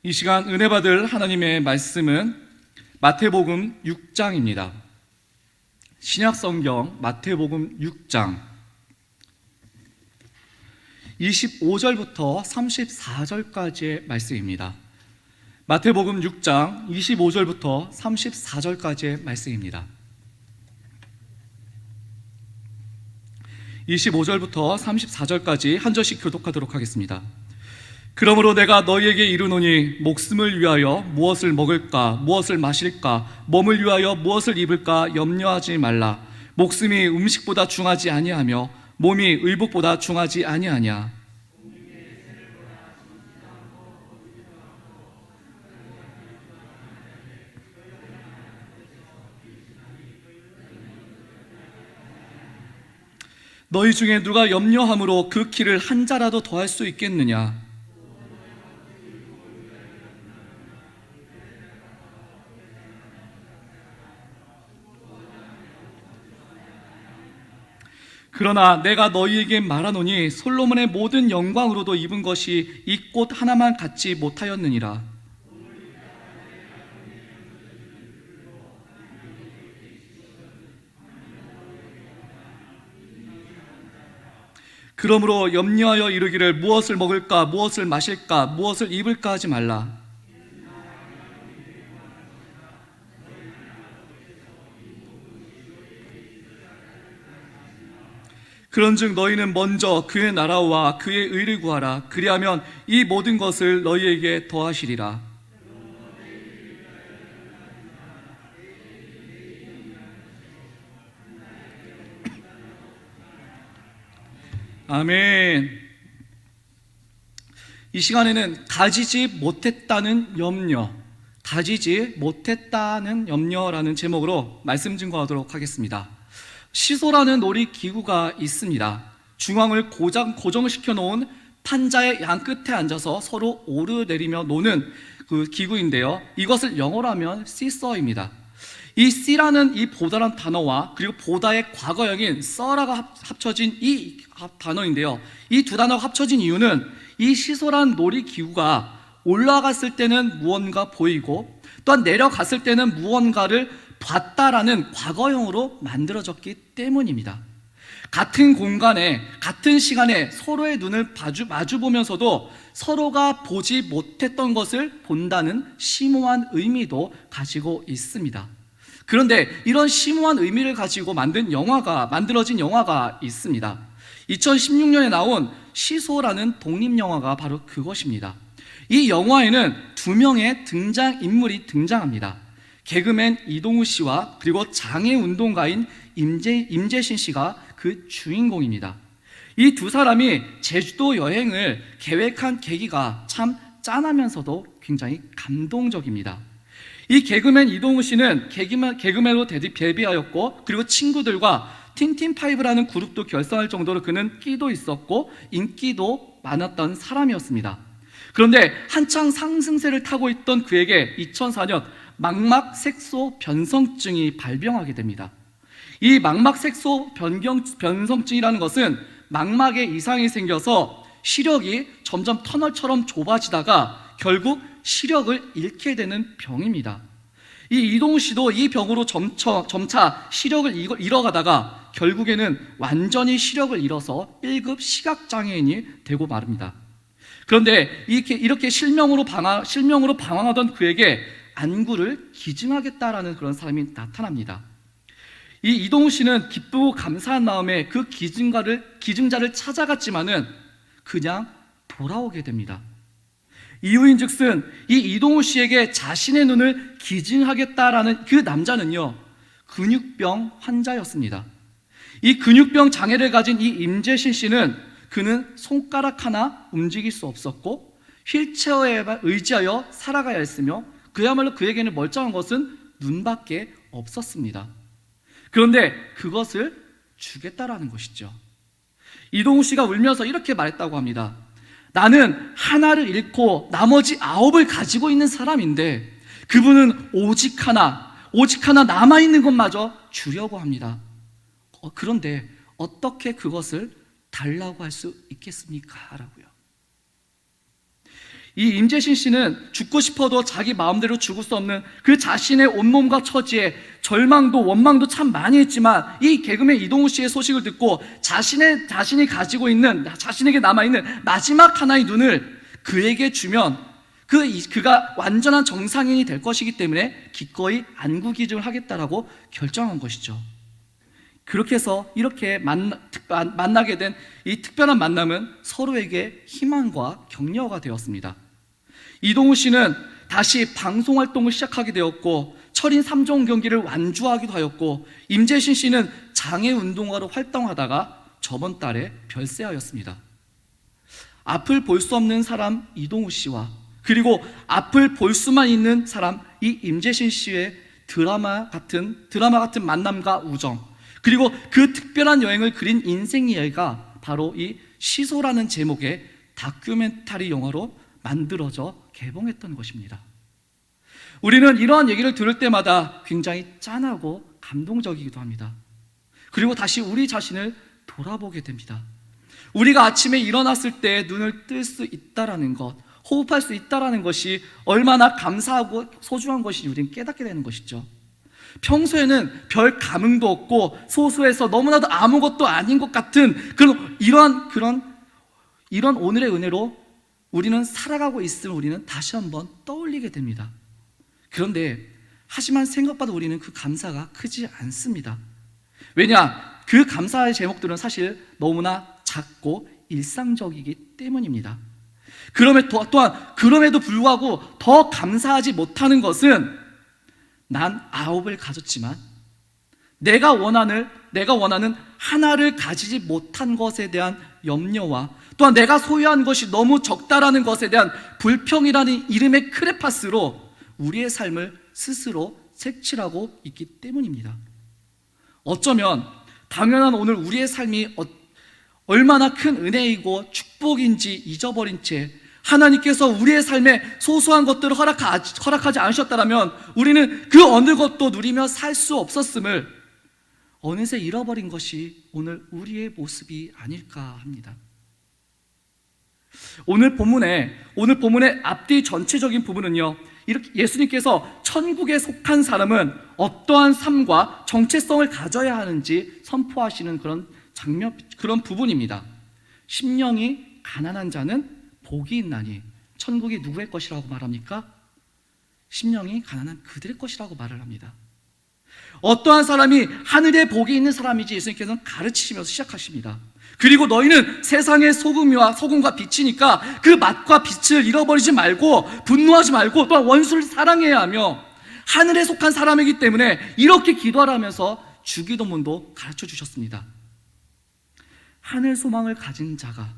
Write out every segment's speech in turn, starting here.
이 시간 은혜 받을 하나님의 말씀은 마태복음 6장입니다. 신약성경 마태복음 6장 25절부터 34절까지의 말씀입니다. 마태복음 6장 25절부터 34절까지의 말씀입니다. 25절부터 34절까지 한 절씩 교독하도록 하겠습니다. 그러므로 내가 너희에게 이르노니 목숨을 위하여 무엇을 먹을까 무엇을 마실까 몸을 위하여 무엇을 입을까 염려하지 말라. 목숨이 음식보다 중하지 아니하며 몸이 의복보다 중하지 아니하냐. 너희 중에 누가 염려함으로 그 키를 한 자라도 더할 수 있겠느냐. 그러나 내가 너희에게 말하노니 솔로몬의 모든 영광으로도 입은 것이 이 꽃 하나만 갖지 못하였느니라. 그러므로 염려하여 이르기를 무엇을 먹을까 무엇을 마실까 무엇을 입을까 하지 말라. 그런즉 너희는 먼저 그의 나라와 그의 의를 구하라. 그리하면 이 모든 것을 너희에게 더하시리라. 아멘. 이 시간에는 가지지 못했다는 염려라는 제목으로 말씀 증거하도록 하겠습니다. 시소라는 놀이기구가 있습니다. 중앙을 고정시켜 놓은 판자의 양 끝에 앉아서 서로 오르내리며 노는 그 기구인데요, 이것을 영어로 하면 시서입니다. 이 씨라는 이 보다란 단어와 그리고 보다의 과거형인 써라가 합쳐진 이 단어인데요, 이 두 단어가 합쳐진 이유는 이 시소란 놀이기구가 올라갔을 때는 무언가 보이고 또한 내려갔을 때는 무언가를 봤다라는 과거형으로 만들어졌기 때문입니다. 같은 공간에 같은 시간에 서로의 눈을 마주 보면서도 서로가 보지 못했던 것을 본다는 심오한 의미도 가지고 있습니다. 그런데 이런 심오한 의미를 가지고 만들어진 영화가 있습니다. 2016년에 나온 시소라는 독립영화가 바로 그것입니다. 이 영화에는 두 명의 등장인물이 등장합니다. 개그맨 이동우 씨와 그리고 장애운동가인 임재신 씨가 그 주인공입니다. 이 두 사람이 제주도 여행을 계획한 계기가 참 짠하면서도 굉장히 감동적입니다. 이 개그맨 이동우 씨는 개그맨으로 데뷔하였고 그리고 친구들과 틴틴파이브라는 그룹도 결성할 정도로 그는 끼도 있었고 인기도 많았던 사람이었습니다. 그런데 한창 상승세를 타고 있던 그에게 2004년 망막색소 변성증이 발병하게 됩니다. 이 망막색소 변성증이라는 것은 망막에 이상이 생겨서 시력이 점점 터널처럼 좁아지다가 결국 시력을 잃게 되는 병입니다. 이 이동우 씨도 이 병으로 점차 시력을 잃어가다가 결국에는 완전히 시력을 잃어서 1급 시각장애인이 되고 마릅니다. 그런데 이렇게 실명으로 방황하던 그에게 안구를 기증하겠다라는 그런 사람이 나타납니다. 이 이동우 씨는 기쁘고 감사한 마음에 그 기증자를 찾아갔지만은 그냥 돌아오게 됩니다. 이유인즉슨 이 이동우 씨에게 자신의 눈을 기증하겠다라는 그 남자는요, 근육병 환자였습니다. 이 근육병 장애를 가진 이 임재신 씨는 그는 손가락 하나 움직일 수 없었고 휠체어에 의지하여 살아가야 했으며 그야말로 그에게는 멀쩡한 것은 눈밖에 없었습니다. 그런데 그것을 주겠다라는 것이죠. 이동우 씨가 울면서 이렇게 말했다고 합니다. 나는 하나를 잃고 나머지 9을 가지고 있는 사람인데 그분은 오직 하나 남아있는 것마저 주려고 합니다. 그런데 어떻게 그것을 달라고 할 수 있겠습니까? 라고요. 이 임재신 씨는 죽고 싶어도 자기 마음대로 죽을 수 없는 그 자신의 온몸과 처지에 절망도 원망도 참 많이 했지만, 이 개그맨 이동우 씨의 소식을 듣고 자신이 가지고 있는, 자신에게 남아있는 마지막 하나의 눈을 그에게 주면 그가 완전한 정상인이 될 것이기 때문에 기꺼이 안구 기증을 하겠다라고 결정한 것이죠. 그렇게 해서 이렇게 만나게 된 이 특별한 만남은 서로에게 희망과 격려가 되었습니다. 이동우 씨는 다시 방송 활동을 시작하게 되었고, 철인 3종 경기를 완주하기도 하였고, 임재신 씨는 장애운동가로 활동하다가 저번 달에 별세하였습니다. 앞을 볼 수 없는 사람 이동우 씨와, 그리고 앞을 볼 수만 있는 사람 이 임재신 씨의 드라마 같은 만남과 우정, 그리고 그 특별한 여행을 그린 인생 이야기가 바로 이 시소라는 제목의 다큐멘터리 영화로 만들어져 개봉했던 것입니다. 우리는 이러한 얘기를 들을 때마다 굉장히 짠하고 감동적이기도 합니다. 그리고 다시 우리 자신을 돌아보게 됩니다. 우리가 아침에 일어났을 때 눈을 뜰 수 있다라는 것, 호흡할 수 있다라는 것이 얼마나 감사하고 소중한 것인지 우리는 깨닫게 되는 것이죠. 평소에는 별 감흥도 없고 소소해서 너무나도 아무것도 아닌 것 같은 이런 오늘의 은혜로 우리는 살아가고 있음을 우리는 다시 한번 떠올리게 됩니다. 그런데 하지만 생각보다 우리는 그 감사가 크지 않습니다. 왜냐? 그 감사의 제목들은 사실 너무나 작고 일상적이기 때문입니다. 그럼에도 불구하고 더 감사하지 못하는 것은, 난 9을 가졌지만 내가 원하는 하나를 가지지 못한 것에 대한 염려와, 또한 내가 소유한 것이 너무 적다라는 것에 대한 불평이라는 이름의 크레파스로 우리의 삶을 스스로 색칠하고 있기 때문입니다. 어쩌면 당연한 오늘 우리의 삶이 얼마나 큰 은혜이고 축복인지 잊어버린 채 하나님께서 우리의 삶에 소소한 것들을 허락하지 않으셨다면 우리는 그 어느 것도 누리며 살 수 없었음을 어느새 잃어버린 것이 오늘 우리의 모습이 아닐까 합니다. 오늘 본문의 앞뒤 전체적인 부분은요, 이렇게 예수님께서 천국에 속한 사람은 어떠한 삶과 정체성을 가져야 하는지 선포하시는 그런 부분입니다. 심령이 가난한 자는 복이 있나니. 천국이 누구의 것이라고 말합니까? 심령이 가난한 그들의 것이라고 말을 합니다. 어떠한 사람이 하늘에 복이 있는 사람이지 예수님께서는 가르치시면서 시작하십니다. 그리고 너희는 세상의 소금과 빛이니까 그 맛과 빛을 잃어버리지 말고 분노하지 말고 또한 원수를 사랑해야 하며, 하늘에 속한 사람이기 때문에 이렇게 기도하라면서 주기도문도 가르쳐 주셨습니다. 하늘 소망을 가진 자가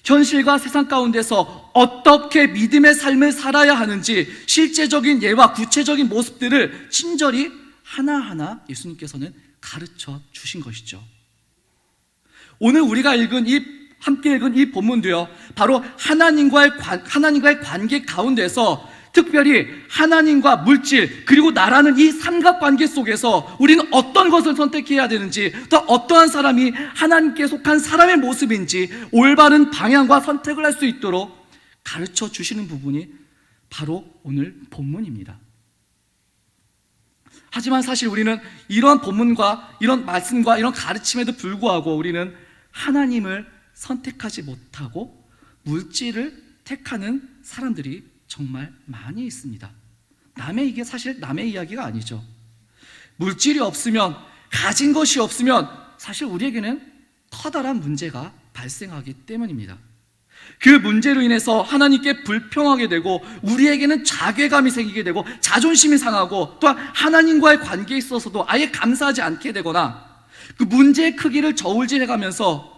현실과 세상 가운데서 어떻게 믿음의 삶을 살아야 하는지 실제적인 예와 구체적인 모습들을 친절히 하나하나 예수님께서는 가르쳐 주신 것이죠. 오늘 우리가 함께 읽은 이 본문도요, 바로 하나님과의 관계 가운데서 특별히 하나님과 물질 그리고 나라는 이 삼각관계 속에서 우리는 어떤 것을 선택해야 되는지, 또 어떠한 사람이 하나님께 속한 사람의 모습인지 올바른 방향과 선택을 할 수 있도록 가르쳐 주시는 부분이 바로 오늘 본문입니다. 하지만 사실 우리는 이런 본문과 이런 말씀과 이런 가르침에도 불구하고 우리는 하나님을 선택하지 못하고 물질을 택하는 사람들이 정말 많이 있습니다. 이게 사실 남의 이야기가 아니죠. 물질이 없으면, 가진 것이 없으면 사실 우리에게는 커다란 문제가 발생하기 때문입니다. 그 문제로 인해서 하나님께 불평하게 되고 우리에게는 자괴감이 생기게 되고 자존심이 상하고, 또한 하나님과의 관계에 있어서도 아예 감사하지 않게 되거나, 그 문제의 크기를 저울질해가면서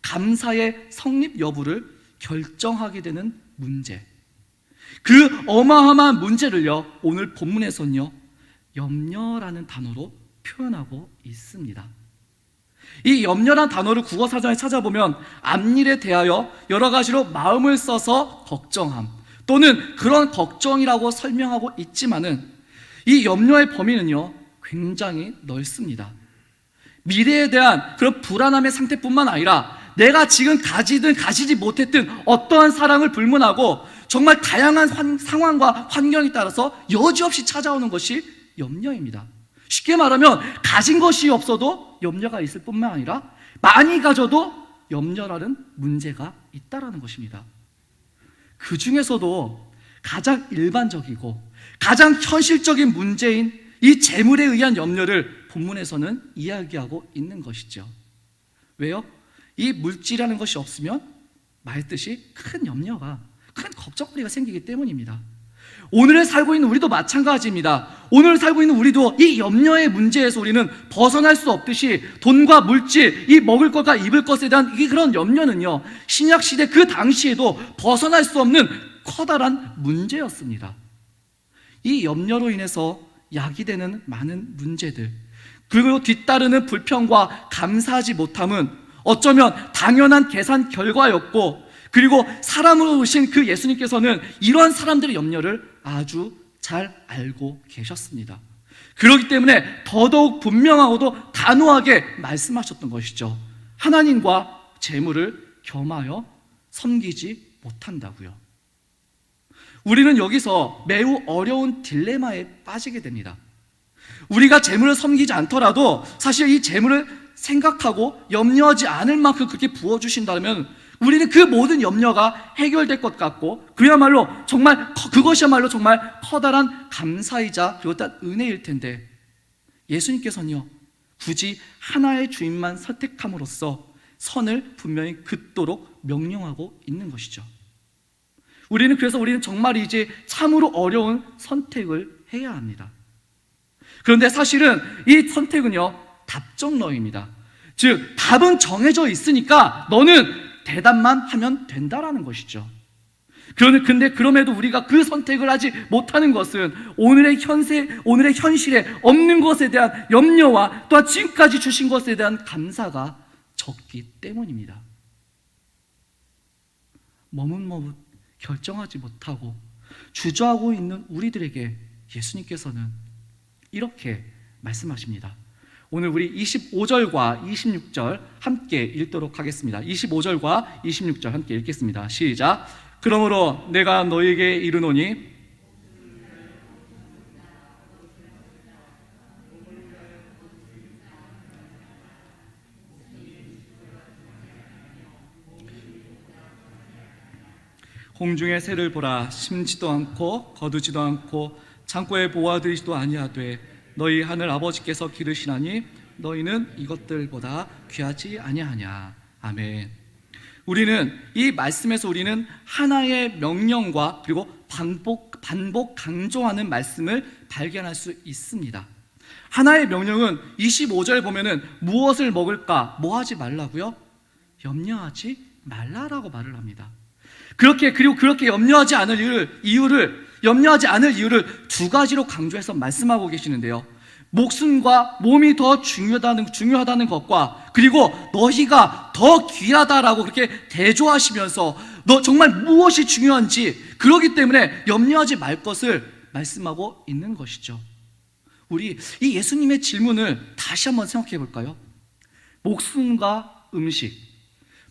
감사의 성립 여부를 결정하게 되는 문제, 그 어마어마한 문제를요, 오늘 본문에서는요, 염려라는 단어로 표현하고 있습니다. 이 염려란 단어를 국어사전에 찾아보면 앞일에 대하여 여러 가지로 마음을 써서 걱정함, 또는 그런 걱정이라고 설명하고 있지만은 이 염려의 범위는요 굉장히 넓습니다. 미래에 대한 그런 불안함의 상태뿐만 아니라 내가 지금 가지든 가지지 못했든 어떠한 사랑을 불문하고 정말 다양한 상황과 환경에 따라서 여지없이 찾아오는 것이 염려입니다. 쉽게 말하면 가진 것이 없어도 염려가 있을 뿐만 아니라 많이 가져도 염려라는 문제가 있다라는 것입니다. 그 중에서도 가장 일반적이고 가장 현실적인 문제인 이 재물에 의한 염려를 본문에서는 이야기하고 있는 것이죠. 왜요? 이 물질이라는 것이 없으면 말했듯이 큰 염려가, 큰 걱정거리가 생기기 때문입니다. 오늘을 살고 있는 우리도 마찬가지입니다. 오늘 살고 있는 우리도 이 염려의 문제에서 우리는 벗어날 수 없듯이 돈과 물질, 이 먹을 것과 입을 것에 대한 이 그런 염려는요, 신약시대 그 당시에도 벗어날 수 없는 커다란 문제였습니다. 이 염려로 인해서 야기되는 많은 문제들, 그리고 뒤따르는 불평과 감사하지 못함은 어쩌면 당연한 계산 결과였고, 그리고 사람으로 오신 그 예수님께서는 이러한 사람들의 염려를 아주 잘 알고 계셨습니다. 그렇기 때문에 더더욱 분명하고도 단호하게 말씀하셨던 것이죠. 하나님과 재물을 겸하여 섬기지 못한다고요. 우리는 여기서 매우 어려운 딜레마에 빠지게 됩니다. 우리가 재물을 섬기지 않더라도 사실 이 재물을 생각하고 염려하지 않을 만큼 그렇게 부어주신다면 우리는 그 모든 염려가 해결될 것 같고, 그야말로 정말 그것이야말로 정말 커다란 감사이자 그리고 또 은혜일 텐데, 예수님께서는요 굳이 하나의 주인만 선택함으로써 선을 분명히 긋도록 명령하고 있는 것이죠. 그래서 우리는 정말 이제 참으로 어려운 선택을 해야 합니다. 그런데 사실은 이 선택은요 답정너입니다. 즉 답은 정해져 있으니까 너는 대답만 하면 된다라는 것이죠. 근데 그럼에도 우리가 그 선택을 하지 못하는 것은 오늘의 현실에 없는 것에 대한 염려와 또한 지금까지 주신 것에 대한 감사가 적기 때문입니다. 머뭇머뭇 결정하지 못하고 주저하고 있는 우리들에게 예수님께서는 이렇게 말씀하십니다. 오늘 우리 25절과 26절 함께 읽도록 하겠습니다. 25절과 26절 함께 읽겠습니다. 시작. 그러므로 내가 너에게 이르노니 공중의 새를 보라. 심지도 않고 거두지도 않고 창고에 보아들이지도 아니하되 너희 하늘 아버지께서 기르시나니 너희는 이것들보다 귀하지 아니하냐. 아멘. 우리는 이 말씀에서 우리는 하나의 명령과 그리고 반복 강조하는 말씀을 발견할 수 있습니다. 하나의 명령은 25절 보면은 무엇을 먹을까 뭐 하지 말라고요? 염려하지 말라라고 말을 합니다. 그리고 그렇게 염려하지 않을 이유를 두 가지로 강조해서 말씀하고 계시는데요. 목숨과 몸이 더 중요하다는 것과, 그리고 너희가 더 귀하다라고 그렇게 대조하시면서 너 정말 무엇이 중요한지, 그러기 때문에 염려하지 말 것을 말씀하고 있는 것이죠. 우리 이 예수님의 질문을 다시 한번 생각해 볼까요? 목숨과 음식,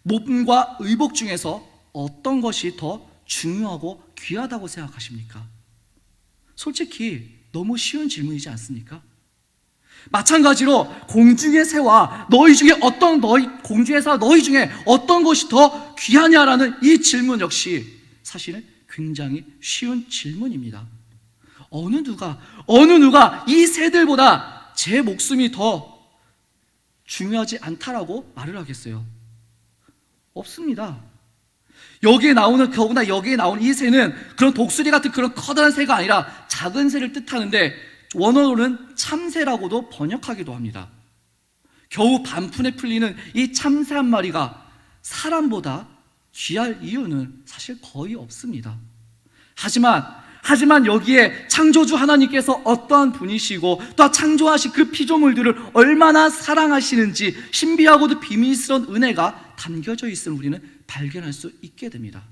몸과 의복 중에서 어떤 것이 더 중요하고 귀하다고 생각하십니까? 솔직히 너무 쉬운 질문이지 않습니까? 마찬가지로 공중의 새와 너희 중에 어떤 것이 더 귀하냐라는 이 질문 역시 사실은 굉장히 쉬운 질문입니다. 어느 누가 이 새들보다 제 목숨이 더 중요하지 않다라고 말을 하겠어요? 없습니다. 더구나 여기에 나오는 이 새는 그런 독수리 같은 그런 커다란 새가 아니라 작은 새를 뜻하는데 원어로는 참새라고도 번역하기도 합니다. 겨우 반푼에 풀리는 이 참새 한 마리가 사람보다 귀할 이유는 사실 거의 없습니다. 하지만 여기에 창조주 하나님께서 어떠한 분이시고 또 창조하신 그 피조물들을 얼마나 사랑하시는지 신비하고도 비밀스러운 은혜가 담겨져 있음을 우리는 발견할 수 있게 됩니다.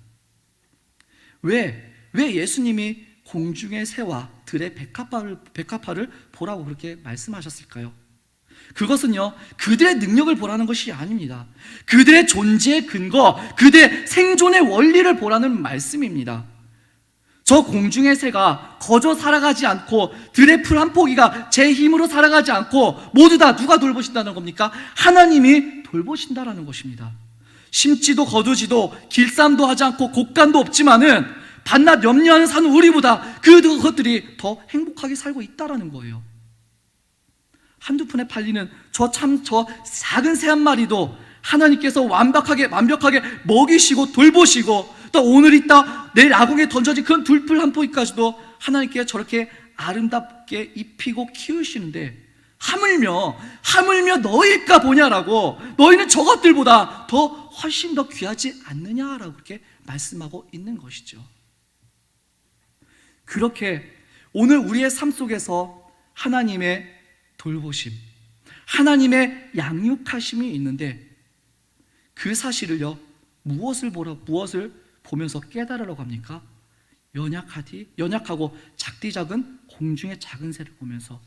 왜 예수님이 공중의 새와 들의 백합화를 보라고 그렇게 말씀하셨을까요? 그것은요 그들의 능력을 보라는 것이 아닙니다. 그들의 존재의 근거, 그들의 생존의 원리를 보라는 말씀입니다. 저 공중의 새가 거저 살아가지 않고 들의 풀 한 포기가 제 힘으로 살아가지 않고 모두 다 누가 돌보신다는 겁니까? 하나님이 돌보신다라는 것입니다. 심지도 거두지도 길쌈도 하지 않고 곡간도 없지만은 밤낮 염려하는 사는 우리보다 그것들이 더 행복하게 살고 있다라는 거예요. 한두 푼에 팔리는 저 작은 새 한 마리도 하나님께서 완벽하게 먹이시고 돌보시고, 또 오늘 있다 내일 아궁이에 던져진 그런 둘풀 한 포기까지도 하나님께 저렇게 아름답게 입히고 키우시는데, 하물며 너희일까 보냐라고, 너희는 저것들보다 훨씬 더 귀하지 않느냐라고 그렇게 말씀하고 있는 것이죠. 그렇게 오늘 우리의 삶 속에서 하나님의 돌보심, 하나님의 양육하심이 있는데, 그 사실을요, 무엇을 보면서 깨달으라고 합니까? 연약하고 작디 작은 공중의 작은 새를 보면서,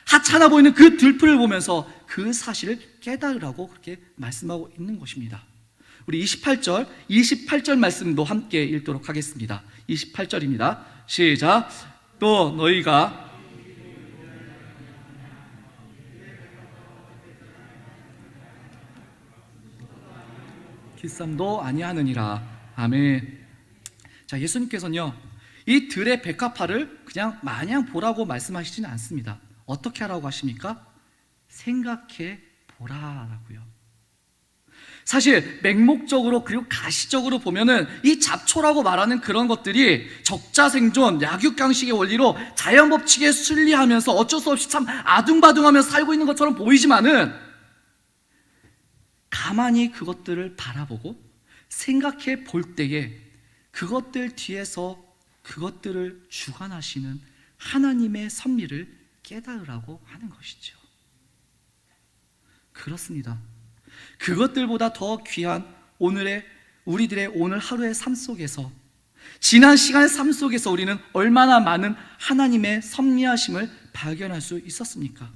하찮아 보이는 그 들풀을 보면서 그 사실을 깨달으라고 그렇게 말씀하고 있는 것입니다. 우리 28절 말씀도 함께 읽도록 하겠습니다. 28절입니다. 시작. 또 너희가 길쌈도 아니하느니라. 아멘. 자, 예수님께서는요, 이 들의 백합화를 그냥 마냥 보라고 말씀하시지는 않습니다. 어떻게 하라고 하십니까? 생각해 보라라고요. 사실 맹목적으로 그리고 가시적으로 보면은 이 잡초라고 말하는 그런 것들이 적자생존, 약육강식의 원리로 자연법칙에 순리하면서 어쩔 수 없이 참 아둥바둥하면서 살고 있는 것처럼 보이지만은, 가만히 그것들을 바라보고 생각해 볼 때에 그것들 뒤에서 그것들을 주관하시는 하나님의 섭리를 깨달으라고 하는 것이죠. 그렇습니다. 그것들보다 더 귀한 우리들의 오늘 하루의 삶 속에서, 지난 시간의 삶 속에서 우리는 얼마나 많은 하나님의 섭리하심을 발견할 수 있었습니까?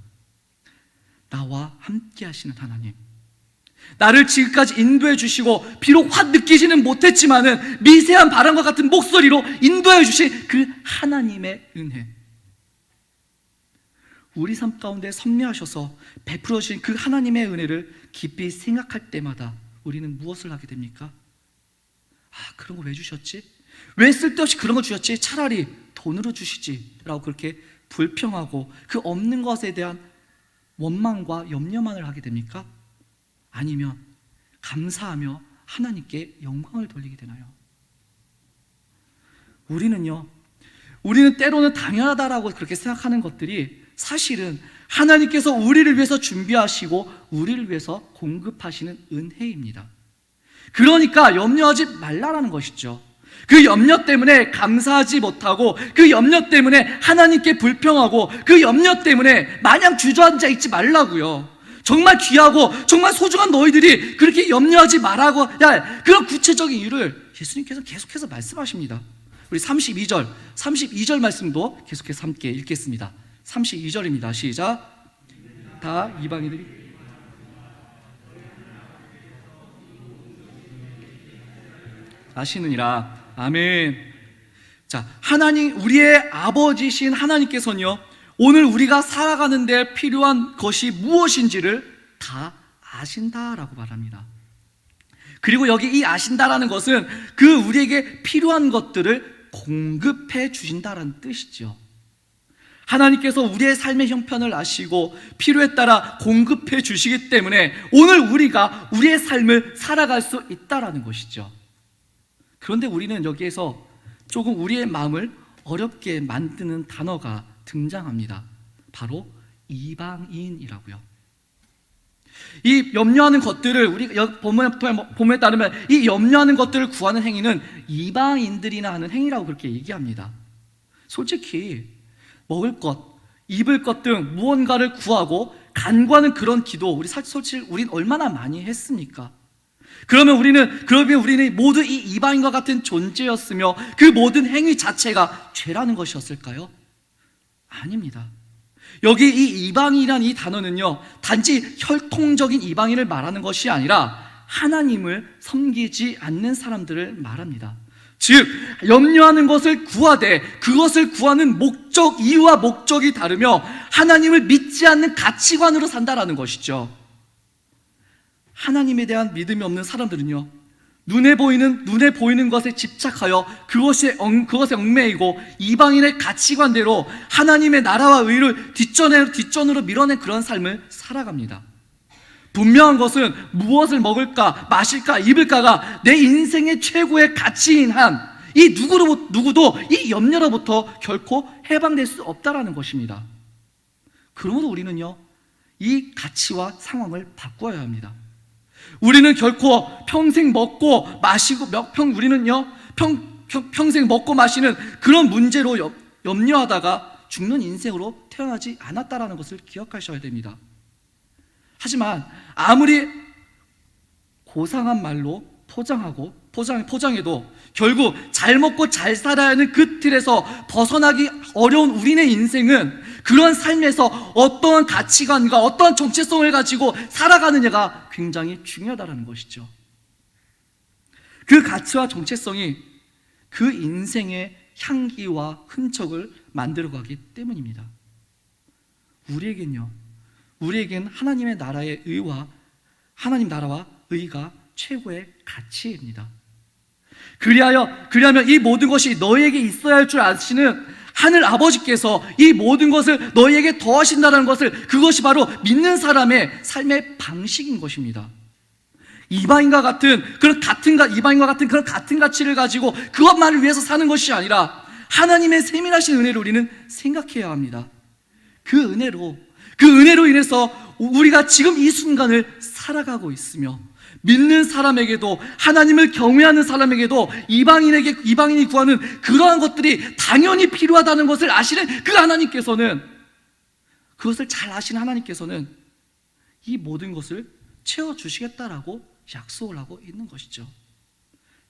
나와 함께 하시는 하나님, 나를 지금까지 인도해 주시고 비록 확 느끼지는 못했지만은 미세한 바람과 같은 목소리로 인도해 주신 그 하나님의 은혜, 우리 삶 가운데 섭리하셔서 베풀어 주신 그 하나님의 은혜를 깊이 생각할 때마다 우리는 무엇을 하게 됩니까? 그런 거 왜 주셨지? 왜 쓸데없이 그런 거 주셨지? 차라리 돈으로 주시지 라고 그렇게 불평하고 그 없는 것에 대한 원망과 염려만을 하게 됩니까? 아니면 감사하며 하나님께 영광을 돌리게 되나요? 우리는 때로는 당연하다라고 그렇게 생각하는 것들이 사실은 하나님께서 우리를 위해서 준비하시고 우리를 위해서 공급하시는 은혜입니다. 그러니까 염려하지 말라라는 것이죠. 그 염려 때문에 감사하지 못하고, 그 염려 때문에 하나님께 불평하고, 그 염려 때문에 마냥 주저앉아 있지 말라고요. 정말 귀하고 정말 소중한 너희들이 그렇게 염려하지 말라고 할 그런 구체적인 이유를 예수님께서 계속해서 말씀하십니다. 우리 32절 말씀도 계속해서 함께 읽겠습니다. 32절입니다. 시작. 다 이방인들이 아시느니라. 아멘. 자, 하나님, 우리의 아버지신 하나님께서는요, 오늘 우리가 살아가는 데 필요한 것이 무엇인지를 다 아신다라고 말합니다. 그리고 여기 이 아신다라는 것은 그 우리에게 필요한 것들을 공급해 주신다라는 뜻이죠. 하나님께서 우리의 삶의 형편을 아시고 필요에 따라 공급해 주시기 때문에 오늘 우리가 우리의 삶을 살아갈 수 있다라는 것이죠. 그런데 우리는 여기에서 조금 우리의 마음을 어렵게 만드는 단어가 등장합니다. 바로 이방인이라고요. 이 염려하는 것들을, 우리 본문에 따르면 이 염려하는 것들을 구하는 행위는 이방인들이나 하는 행위라고 그렇게 얘기합니다. 솔직히 먹을 것, 입을 것 등 무언가를 구하고 간구하는 그런 기도, 우린 얼마나 많이 했습니까? 그러면 우리는 모두 이 이방인과 같은 존재였으며 그 모든 행위 자체가 죄라는 것이었을까요? 아닙니다. 여기 이 이방인이라는 이 단어는요, 단지 혈통적인 이방인을 말하는 것이 아니라 하나님을 섬기지 않는 사람들을 말합니다. 즉 염려하는 것을 구하되 그것을 구하는 목적, 이유와 목적이 다르며 하나님을 믿지 않는 가치관으로 산다라는 것이죠. 하나님에 대한 믿음이 없는 사람들은요, 눈에 보이는 것에 집착하여 그것에 얽매이고 이방인의 가치관대로 하나님의 나라와 의를 뒷전으로 밀어낸 그런 삶을 살아갑니다. 분명한 것은 무엇을 먹을까, 마실까, 입을까가 내 인생의 최고의 가치인 한 이 누구도 이 염려로부터 결코 해방될 수 없다라는 것입니다. 그러므로 우리는요, 이 가치와 상황을 바꿔야 합니다. 우리는 결코 평생 먹고 마시고 평생 먹고 마시는 그런 문제로 염려하다가 죽는 인생으로 태어나지 않았다라는 것을 기억하셔야 됩니다. 하지만 아무리 고상한 말로 포장해도 결국 잘 먹고 잘 살아야 하는 그 틀에서 벗어나기 어려운 우리네 인생은 그런 삶에서 어떠한 가치관과 어떠한 정체성을 가지고 살아가느냐가 굉장히 중요하다는 것이죠. 그 가치와 정체성이 그 인생의 향기와 흔적을 만들어가기 때문입니다. 우리에겐 하나님의 나라의 하나님 나라와 의가 최고의 가치입니다. 그리하면 이 모든 것이 너희에게 있어야 할 줄 아시는 하늘 아버지께서 이 모든 것을 너희에게 더하신다는 것을, 그것이 바로 믿는 사람의 삶의 방식인 것입니다. 이방인과 같은 그런 같은 가치를 가지고 그것만을 위해서 사는 것이 아니라 하나님의 세밀하신 은혜를 우리는 생각해야 합니다. 그 은혜로 인해서 우리가 지금 이 순간을 살아가고 있으며, 믿는 사람에게도, 하나님을 경외하는 사람에게도 이방인이 구하는 그러한 것들이 당연히 필요하다는 것을 아시는 그 하나님께서는, 그것을 잘 아시는 하나님께서는 이 모든 것을 채워주시겠다라고 약속을 하고 있는 것이죠.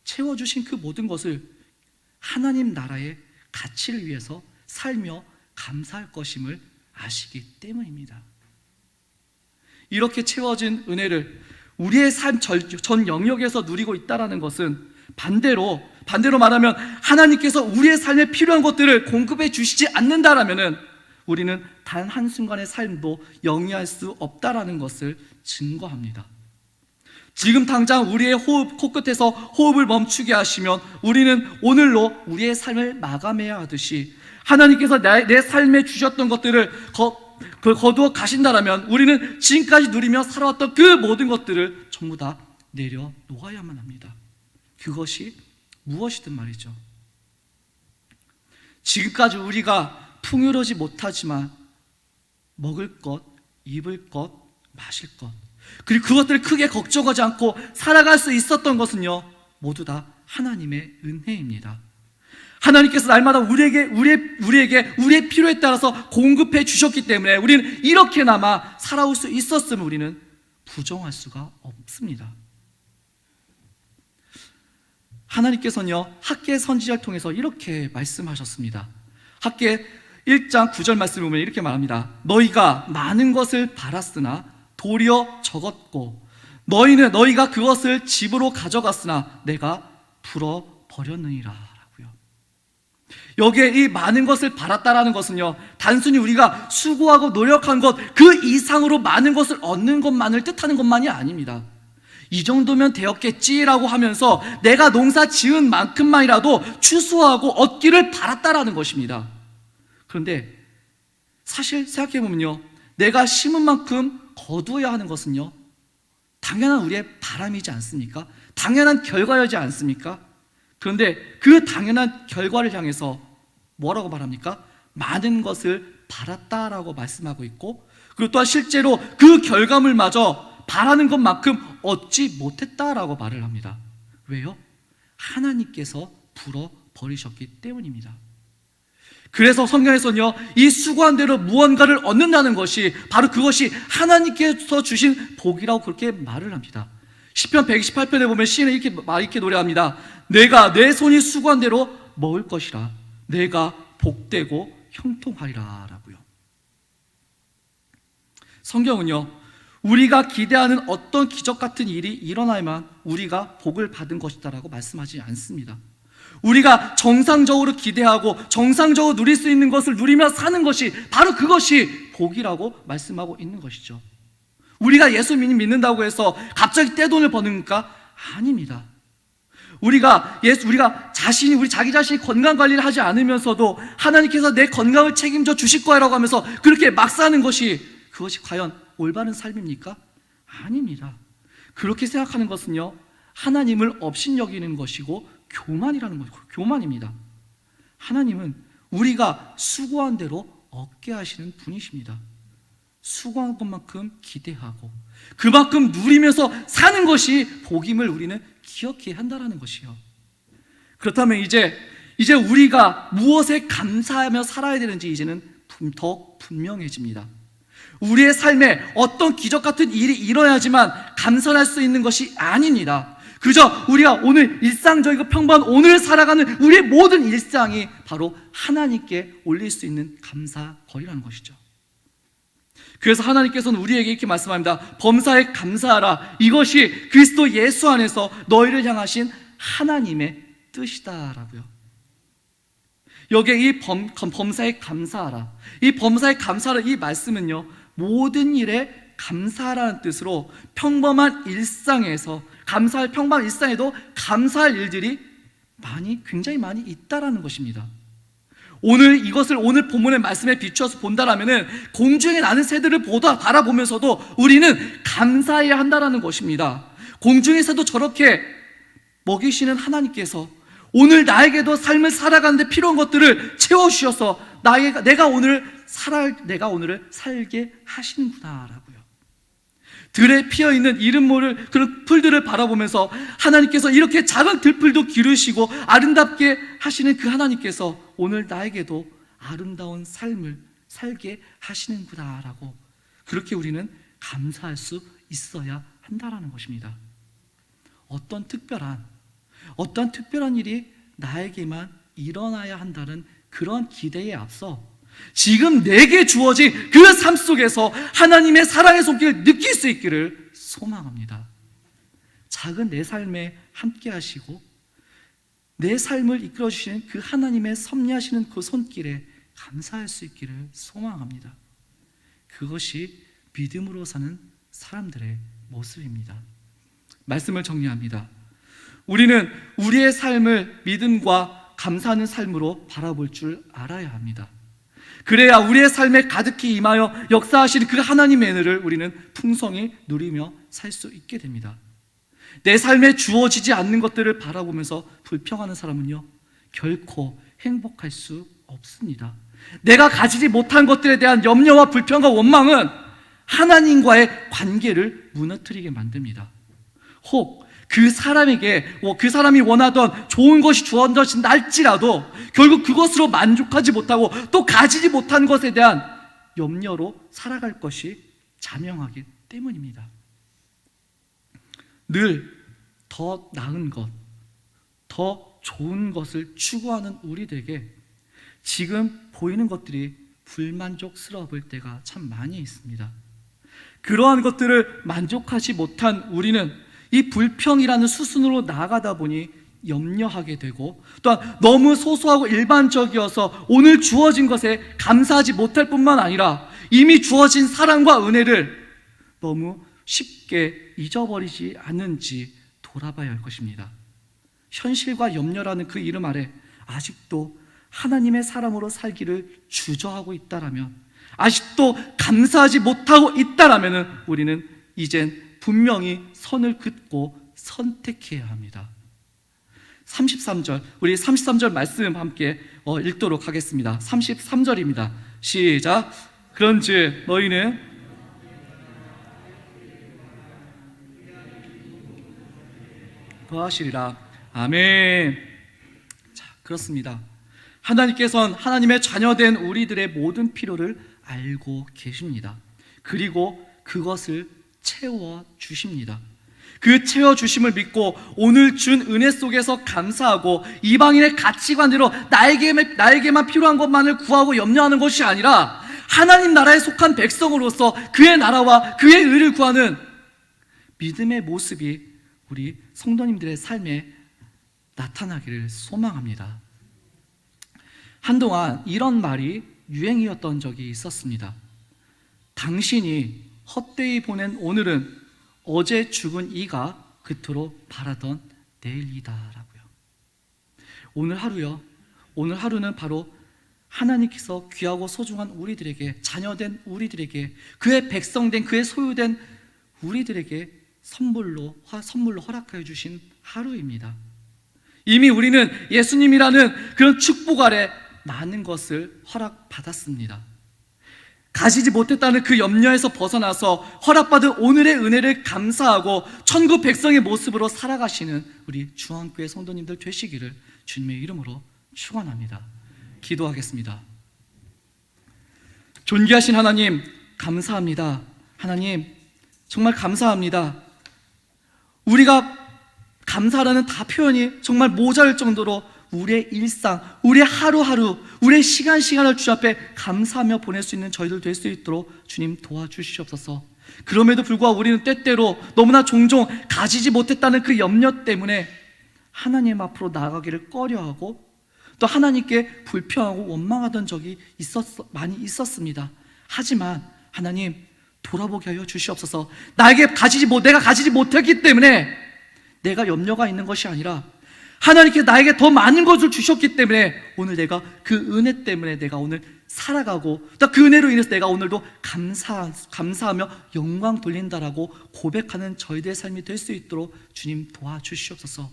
채워주신 그 모든 것을 하나님 나라의 가치를 위해서 살며 감사할 것임을 아시기 때문입니다. 이렇게 채워진 은혜를 우리의 삶 전 영역에서 누리고 있다는 것은 반대로 말하면 하나님께서 우리의 삶에 필요한 것들을 공급해 주시지 않는다라면 우리는 단 한순간의 삶도 영위할 수 없다라는 것을 증거합니다. 지금 당장 우리의 코끝에서 호흡을 멈추게 하시면 우리는 오늘로 우리의 삶을 마감해야 하듯이 하나님께서 내 삶에 주셨던 것들을 거두어 가신다라면 우리는 지금까지 누리며 살아왔던 그 모든 것들을 전부 다 내려놓아야만 합니다. 그것이 무엇이든 말이죠. 지금까지 우리가 풍요로지 못하지만 먹을 것, 입을 것, 마실 것, 그리고 그것들을 크게 걱정하지 않고 살아갈 수 있었던 것은요, 모두 다 하나님의 은혜입니다. 하나님께서 날마다 우리에게 우리의 필요에 따라서 공급해 주셨기 때문에 우리는 이렇게나마 살아올 수 있었음을 우리는 부정할 수가 없습니다. 하나님께서는요, 학개 선지자를 통해서 이렇게 말씀하셨습니다. 학개 1장 9절 말씀을 보면 이렇게 말합니다. 너희가 많은 것을 바랐으나 도리어 적었고 너희가 그것을 집으로 가져갔으나 내가 풀어버렸느니라. 여기에 이 많은 것을 바랐다라는 것은요, 단순히 우리가 수고하고 노력한 것 그 이상으로 많은 것을 얻는 것만을 뜻하는 것만이 아닙니다. 이 정도면 되었겠지라고 하면서 내가 농사 지은 만큼만이라도 추수하고 얻기를 바랐다라는 것입니다. 그런데 사실 생각해보면요, 내가 심은 만큼 거두어야 하는 것은요, 당연한 우리의 바람이지 않습니까? 당연한 결과이지 않습니까? 그런데 그 당연한 결과를 향해서 뭐라고 말합니까? 많은 것을 바랐다라고 말씀하고 있고, 그리고 또한 실제로 그 결과물마저 바라는 것만큼 얻지 못했다라고 말을 합니다. 왜요? 하나님께서 불어버리셨기 때문입니다. 그래서 성경에서는요, 이 수고한 대로 무언가를 얻는다는 것이 바로 그것이 하나님께서 주신 복이라고 그렇게 말을 합니다. 시편 128편에 보면 시인은 이렇게 노래합니다. 내가 내 손이 수고한 대로 먹을 것이라, 내가 복되고 형통하리라 라고요. 성경은요, 우리가 기대하는 어떤 기적 같은 일이 일어나야만 우리가 복을 받은 것이다라고 말씀하지 않습니다. 우리가 정상적으로 기대하고 정상적으로 누릴 수 있는 것을 누리며 사는 것이 바로 그것이 복이라고 말씀하고 있는 것이죠. 우리가 예수 믿는다고 해서 갑자기 떼돈을 버는가? 아닙니다. 우리 자기 자신이 건강 관리를 하지 않으면서도 하나님께서 내 건강을 책임져 주실 거라고 하면서 그렇게 막 사는 그것이 과연 올바른 삶입니까? 아닙니다. 그렇게 생각하는 것은요, 하나님을 업신여기는 것이고 교만이라는 것이고 교만입니다. 하나님은 우리가 수고한 대로 얻게 하시는 분이십니다. 수고한 것만큼 기대하고 그만큼 누리면서 사는 것이 복임을 우리는 기억해야 한다는 것이요. 그렇다면 이제 우리가 무엇에 감사하며 살아야 되는지 이제는 더 분명해집니다. 우리의 삶에 어떤 기적 같은 일이 일어나야지만 감사할 수 있는 것이 아닙니다. 그저 우리가 오늘 일상적이고 평범한 오늘 살아가는 우리의 모든 일상이 바로 하나님께 올릴 수 있는 감사거리라는 것이죠. 그래서 하나님께서는 우리에게 이렇게 말씀합니다. 범사에 감사하라. 이것이 그리스도 예수 안에서 너희를 향하신 하나님의 뜻이다라고요. 여기에 이 범사에 감사하라, 이 범사에 감사하라, 이 말씀은요, 모든 일에 감사하라는 뜻으로 평범한 일상에도 감사할 일들이 굉장히 많이 있다라는 것입니다. 오늘 본문의 말씀에 비추어서 본다라면은 공중에 나는 새들을 바라보면서도 우리는 감사해야 한다라는 것입니다. 공중에서도 저렇게 먹이시는 하나님께서 오늘 나에게도 삶을 살아가는데 필요한 것들을 채워주셔서 내가 오늘을 살게 하시는구나라고요. 들에 피어있는 이름 모를 그런 풀들을 바라보면서 하나님께서 이렇게 작은 들풀도 기르시고 아름답게 하시는 그 하나님께서 오늘 나에게도 아름다운 삶을 살게 하시는구나라고, 그렇게 우리는 감사할 수 있어야 한다라는 것입니다. 어떤 특별한 일이 나에게만 일어나야 한다는 그런 기대에 앞서 지금 내게 주어진 그 삶 속에서 하나님의 사랑의 손길을 느낄 수 있기를 소망합니다. 작은 내 삶에 함께 하시고 내 삶을 이끌어 주시는 그 하나님의 섭리하시는 그 손길에 감사할 수 있기를 소망합니다. 그것이 믿음으로 사는 사람들의 모습입니다. 말씀을 정리합니다. 우리는 우리의 삶을 믿음과 감사하는 삶으로 바라볼 줄 알아야 합니다. 그래야 우리의 삶에 가득히 임하여 역사하시는 그 하나님의 은혜를 우리는 풍성히 누리며 살 수 있게 됩니다. 내 삶에 주어지지 않는 것들을 바라보면서 불평하는 사람은요, 결코 행복할 수 없습니다. 내가 가지지 못한 것들에 대한 염려와 불평과 원망은 하나님과의 관계를 무너뜨리게 만듭니다. 혹 그 사람이 원하던 좋은 것이 주어진다 할지라도 결국 그것으로 만족하지 못하고 또 가지지 못한 것에 대한 염려로 살아갈 것이 자명하기 때문입니다. 늘 더 나은 것, 더 좋은 것을 추구하는 우리들에게 지금 보이는 것들이 불만족스러워 보일 때가 참 많이 있습니다. 그러한 것들을 만족하지 못한 우리는 이 불평이라는 수순으로 나아가다 보니 염려하게 되고, 또한 너무 소소하고 일반적이어서 오늘 주어진 것에 감사하지 못할 뿐만 아니라 이미 주어진 사랑과 은혜를 너무 쉽게 잊어버리지 않는지 돌아봐야 할 것입니다. 현실과 염려라는 그 이름 아래 아직도 하나님의 사람으로 살기를 주저하고 있다라면, 아직도 감사하지 못하고 있다라면 우리는 이젠 분명히 선을 긋고 선택해야 합니다. 33절, 우리 33절 말씀 함께 읽도록 하겠습니다. 33절입니다. 시작. 그런즉 너희는 거하시리라. 아멘. 자, 그렇습니다. 하나님께서는 하나님의 자녀된 우리들의 모든 필요를 알고 계십니다. 그리고 그것을 채워주십니다. 그 채워주심을 믿고 오늘 준 은혜 속에서 감사하고 이방인의 가치관대로 나에게만 필요한 것만을 구하고 염려하는 것이 아니라 하나님 나라에 속한 백성으로서 그의 나라와 그의 의를 구하는 믿음의 모습이 우리 성도님들의 삶에 나타나기를 소망합니다. 한동안 이런 말이 유행이었던 적이 있었습니다. 당신이 헛되이 보낸 오늘은 어제 죽은 이가 그토록 바라던 내일이다라고요. 오늘 하루요. 오늘 하루는 바로 하나님께서 귀하고 소중한 우리들에게, 자녀된 우리들에게, 그의 백성된, 그의 소유된 우리들에게 선물로 허락하여 주신 하루입니다. 이미 우리는 예수님이라는 그런 축복 아래 많은 것을 허락받았습니다. 가지지 못했다는 그 염려에서 벗어나서 허락받은 오늘의 은혜를 감사하고 천국 백성의 모습으로 살아가시는 우리 중앙교회 성도님들 되시기를 주님의 이름으로 축원합니다. 기도하겠습니다. 존귀하신 하나님, 감사합니다. 하나님, 정말 감사합니다. 우리가 감사라는 다 표현이 정말 모자랄 정도로 우리의 일상, 우리의 하루하루, 우리의 시간을 주 앞에 감사하며 보낼 수 있는 저희들 될 수 있도록 주님 도와주시옵소서. 그럼에도 불구하고 우리는 때때로 너무나 종종 가지지 못했다는 그 염려 때문에 하나님 앞으로 나아가기를 꺼려하고 또 하나님께 불평하고 원망하던 적이 많이 있었습니다. 하지만 하나님, 돌아보게 하여 주시옵소서. 내가 가지지 못했기 때문에 내가 염려가 있는 것이 아니라 하나님께 나에게 더 많은 것을 주셨기 때문에 오늘 내가 그 은혜 때문에 내가 오늘 살아가고 또 그 은혜로 인해서 내가 오늘도 감사하며 영광 돌린다라고 고백하는 저희들의 삶이 될 수 있도록 주님 도와주시옵소서.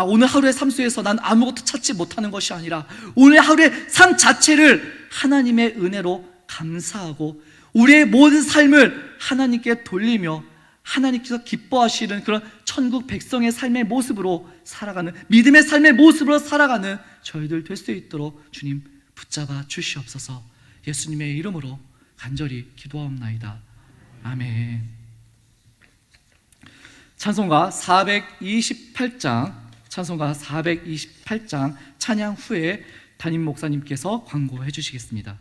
오늘 하루의 삶 속에서 난 아무것도 찾지 못하는 것이 아니라 오늘 하루의 삶 자체를 하나님의 은혜로 감사하고 우리의 모든 삶을 하나님께 돌리며 하나님께서 기뻐하시는 그런 천국 백성의 삶의 모습으로 살아가는, 믿음의 삶의 모습으로 살아가는 저희들 될 수 있도록 주님 붙잡아 주시옵소서. 예수님의 이름으로 간절히 기도하옵나이다. 아멘. 찬송가 428장 찬양 후에 담임 목사님께서 광고해 주시겠습니다.